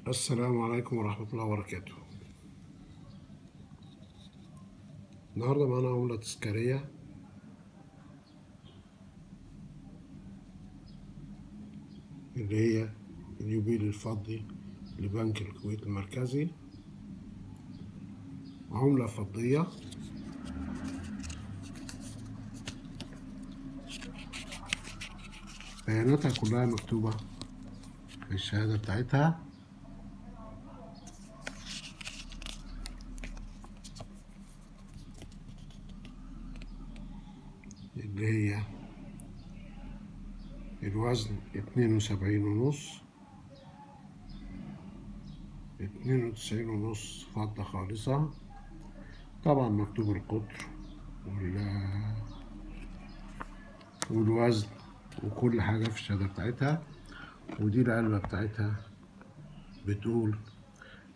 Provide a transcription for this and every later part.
السلام عليكم ورحمة الله وبركاته. النهاردة معانا عملة تذكارية اللي هي اليوبيل الفضي لبنك الكويت المركزي، عملة فضية بياناتها كلها مكتوبة في الشهادة بتاعتها. اللي هي الوزن 72.5، 92.5 فضة خالصة. طبعا مكتوب القطر والوزن وكل حاجة في الشهادة بتاعتها. ودي العلبة بتاعتها بتقول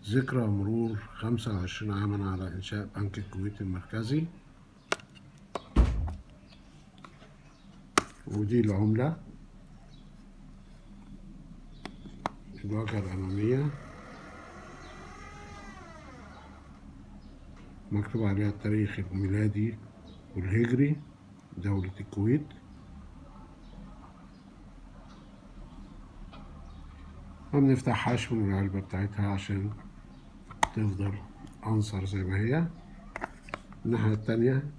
ذكرى مرور 25 عاما على إنشاء بنك الكويت المركزي. ودي العملة، الواجهة الأمامية مكتوب عليها التاريخ الميلادي والهجري دولة الكويت. ما بنفتحهاش من العلبة بتاعتها عشان تفضل أنصر زي ما هي. الناحية التانية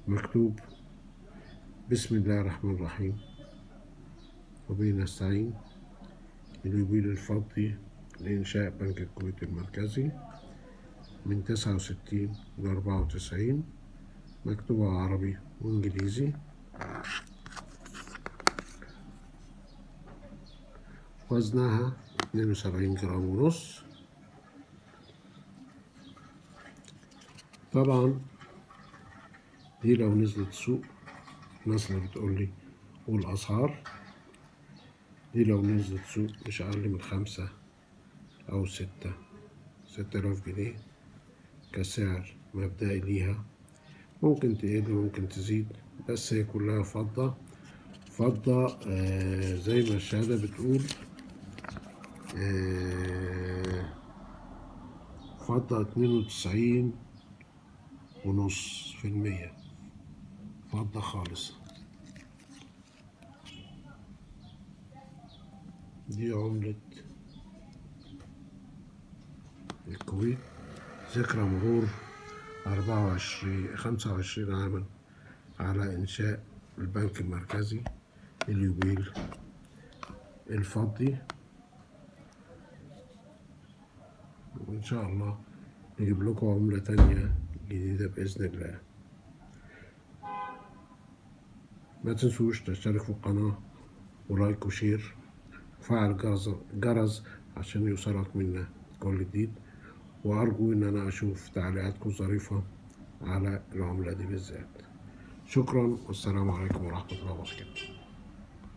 مكتوب بسم الله الرحمن الرحيم وبه نستعين، اليوبيل الفضي لإنشاء بنك الكويت المركزي من 69 ل94. مكتوبة عربي وإنجليزي. وزنها 72 جرام ونص. طبعا دي لو نزلت سوق، الناس اللي بتقولي والأسعار دي لو نزلت سوق مش أقل من 5 أو 6000 جنيه كسعر مبدئي ليها. ممكن تقل ممكن تزيد، بس هي كلها فضة. زي ما الشهادة بتقول، فضة 92.5% فضة خالصة. دي عملة الكويت، ذكرى مرور 25 عاما على إنشاء البنك المركزي اليوبيل الفضي. وإن شاء الله نجيب لكم عملة تانية جديدة بإذن الله. ما تنسوش تشتركوا في القناة ولايك وشير وفعل الجرس عشان يوصلك منا كل جديد. وأرجو إن أنا أشوف تعليقاتكم ظريفة على العملة دي بالذات. شكرا والسلام عليكم ورحمة الله وبركاته.